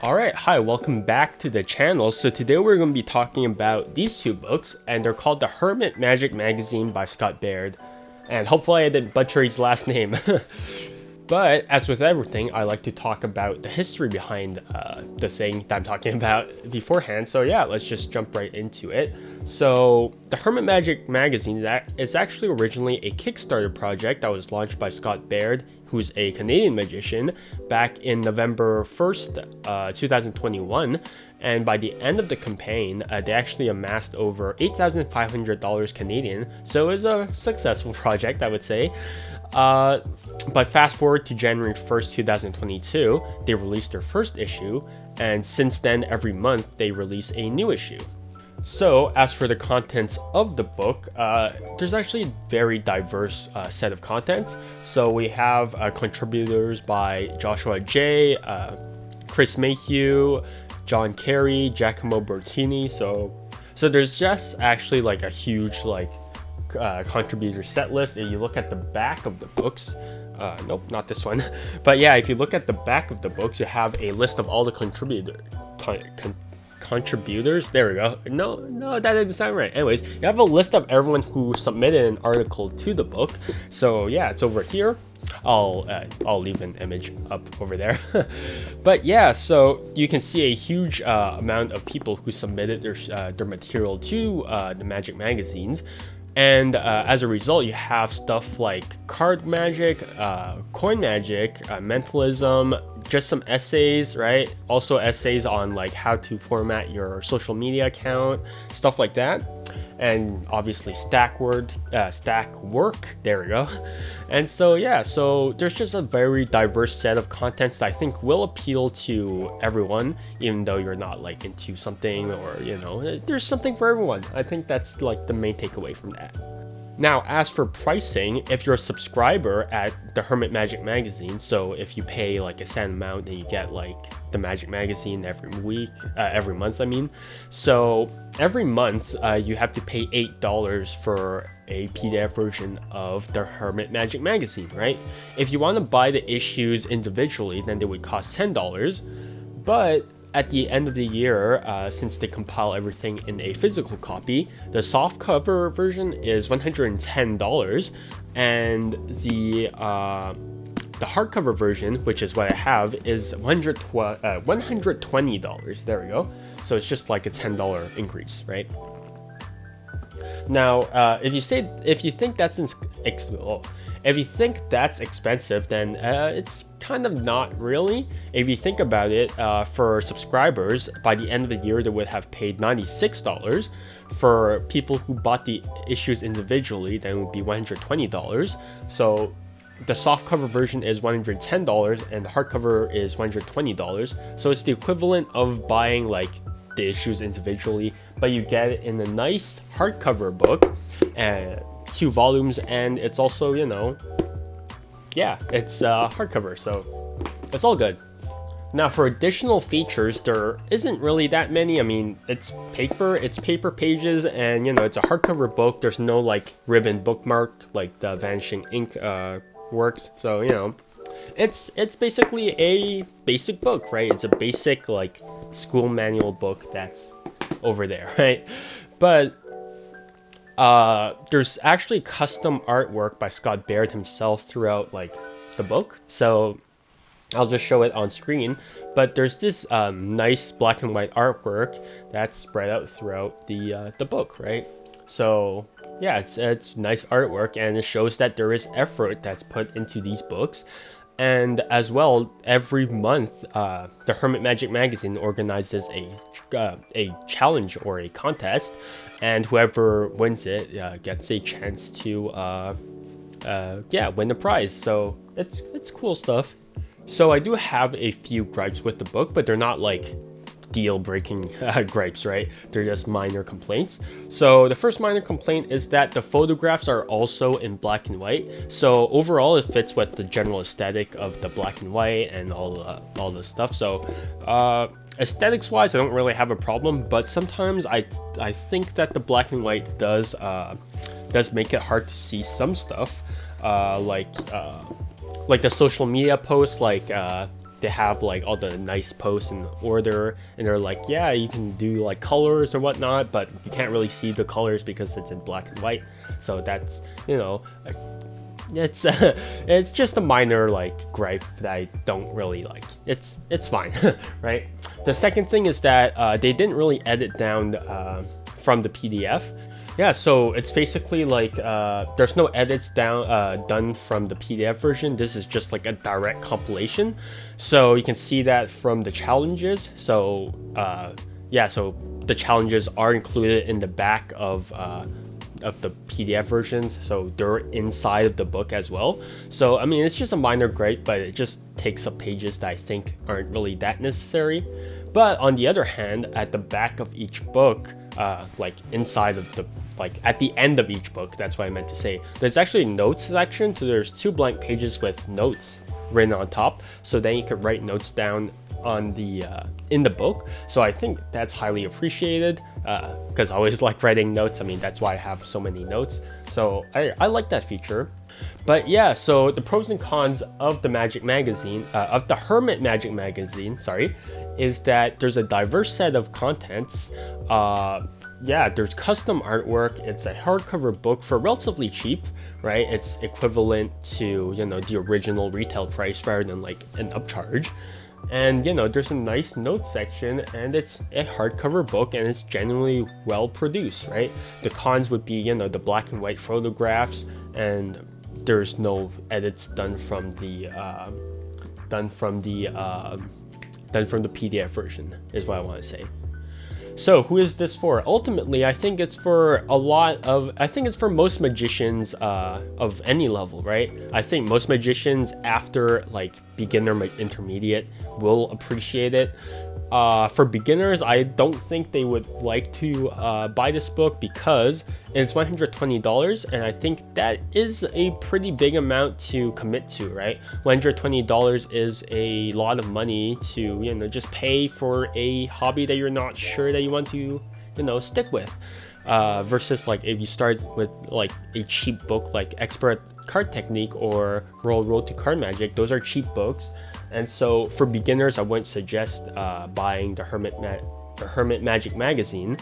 Alright, hi, welcome back to the channel. So today we're going to be talking about these two books, and they're called The Hermit Magic Magazine by Scott Baird. And hopefully I didn't butcher his last name. But as with everything, I like to talk about the history behind the thing that I'm talking about beforehand. So yeah, let's just jump right into it. So the Hermit Magic Magazine is actually originally a Kickstarter project that was launched by Scott Baird, who's a Canadian magician, back in November 1st, 2021. And by the end of the campaign, they actually amassed over $8,500 Canadian. So it was a successful project, I would say. But fast forward to January 1st, 2022, they released their first issue, and since then, every month, they release a new issue. So, as for the contents of the book, there's actually a very diverse set of contents. So we have contributors by Joshua J., Chris Mayhew, John Carey, Giacomo Bertini. So there's just actually like a huge contributor set list. If you look at the back of the books, nope, not this one. But yeah, if you look at the back of the books, you have a list of all the contributors. There we go. No, that didn't sound right. Anyways, you have a list of everyone who submitted an article to the book. So yeah, it's over here. I'll leave an image up over there. But yeah, so you can see a huge amount of people who submitted their material to the Magic magazines. And as a result, you have stuff like card magic, coin magic, mentalism, just some essays, right? Also essays on like how to format your social media account, stuff like that. And obviously stack work, there we go. And so yeah, so there's just a very diverse set of contents that I think will appeal to everyone, even though you're not like into something, or there's something for everyone. I think that's like the main takeaway from that. Now, as for pricing, if you're a subscriber at the Hermit Magic Magazine, so if you pay like a set amount and you get like the Magic Magazine every month, I mean. So every month you have to pay $8 for a PDF version of the Hermit Magic Magazine, right? If you want to buy the issues individually, then they would cost $10. But at the end of the year, since they compile everything in a physical copy, the softcover version is $110, and the hardcover version, which is what I have, is $120. There we go. So it's just like a $10 increase, right? Now, if you think that's expensive, then it's kind of not really. If you think about it, for subscribers, by the end of the year, they would have paid $96. For people who bought the issues individually, then it would be $120. So the softcover version is $110, and the hardcover is $120. So it's the equivalent of buying like the issues individually, but you get it in a nice hardcover book, and 2 volumes, and it's also, it's hardcover, so it's all good. Now, for additional features, there isn't really that many. I mean, it's paper pages, and it's a hardcover book. There's no like ribbon bookmark like the Vanishing Ink works. So it's basically a basic book, right? It's a basic like school manual book that's over there, right? But there's actually custom artwork by Scott Baird himself throughout like the book, so I'll just show it on screen. But there's this nice black and white artwork that's spread out throughout the book, right? So yeah, it's nice artwork, and it shows that there is effort that's put into these books. And as well, every month, the Hermit Magic Magazine organizes a challenge or a contest, and whoever wins it gets a chance to win a prize. So it's cool stuff. So I do have a few gripes with the book, but they're not like deal-breaking gripes, right? They're just minor complaints. So the first minor complaint is that the photographs are also in black and white. So overall, it fits with the general aesthetic of the black and white and all the stuff. So aesthetics-wise, I don't really have a problem, but sometimes I think that the black and white does make it hard to see some stuff, like the social media posts, like they have like all the nice posts in order, and they're like, yeah, you can do like colors or whatnot, but you can't really see the colors because it's in black and white. So that's, you know, it's it's just a minor like gripe that I don't really like. It's fine. Right. The second thing is that they didn't really edit down from the PDF. Yeah, so it's basically like there's no edits done from the PDF version. This is just like a direct compilation. So you can see that from the challenges. So yeah, so the challenges are included in the back of the PDF versions, so they're inside of the book as well. So I mean, it's just a minor gripe, but it just takes up pages that I think aren't really that necessary. But on the other hand, at the back of each book, like inside of the, like at the end of each book, that's what I meant to say, there's actually a notes section. So there's 2 blank pages with notes written on top, so then you can write notes down on the in the book. So I think that's highly appreciated, because I always like writing notes. I mean, that's why I have so many notes. So I like that feature. But yeah, so the pros and cons of the Magic Magazine, of the Hermit Magic Magazine, sorry, is that there's a diverse set of contents. Yeah, there's custom artwork. It's a hardcover book for relatively cheap, right? It's equivalent to, you know, the original retail price rather than like an upcharge. And you know, there's a nice notes section, and it's a hardcover book, and it's genuinely well produced, right? The cons would be, you know, the black and white photographs, and there's no edits done from the PDF version, is what I want to say. So who is this for? Ultimately, I think it's for most magicians of any level, right? I think most magicians after like beginner, intermediate will appreciate it. For beginners, I don't think they would like to buy this book because it's $120, and I think that is a pretty big amount to commit to, right? $120 is a lot of money to, you know, just pay for a hobby that you're not sure that you want to, you know, stick with. Versus like if you start with like a cheap book like Expert Card Technique or Road to Card Magic, those are cheap books. And so for beginners, I wouldn't suggest buying the Hermit Magic Magazine.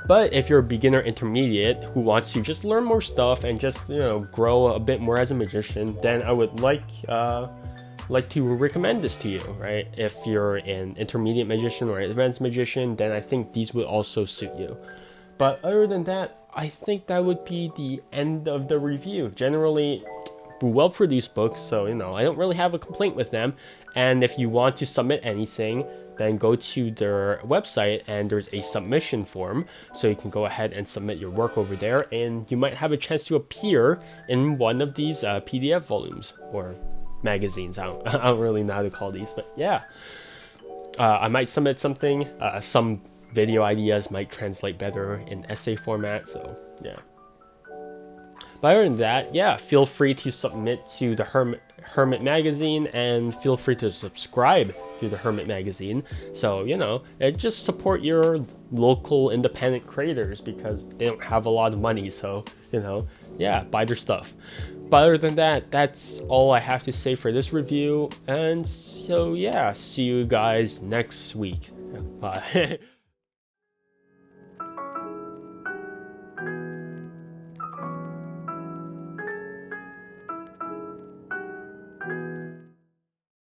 But if you're a beginner intermediate who wants to just learn more stuff and just, you know, grow a bit more as a magician, then I would like to recommend this to you, right? If you're an intermediate magician or an advanced magician, then I think these would also suit you. But other than that, I think that would be the end of the review. Generally, well-produced books, so, you know, I don't really have a complaint with them. And if you want to submit anything, then go to their website and there's a submission form, so you can go ahead and submit your work over there, and you might have a chance to appear in one of these PDF volumes or magazines. I don't really know how to call these, but yeah, I might submit something. Some video ideas might translate better in essay format, so yeah. But other than that, yeah, feel free to submit to the Hermit Magazine, and feel free to subscribe to the Hermit Magazine. So, you know, just support your local independent creators because they don't have a lot of money. So, you know, yeah, buy their stuff. But other than that, that's all I have to say for this review. And so, yeah, see you guys next week. Bye.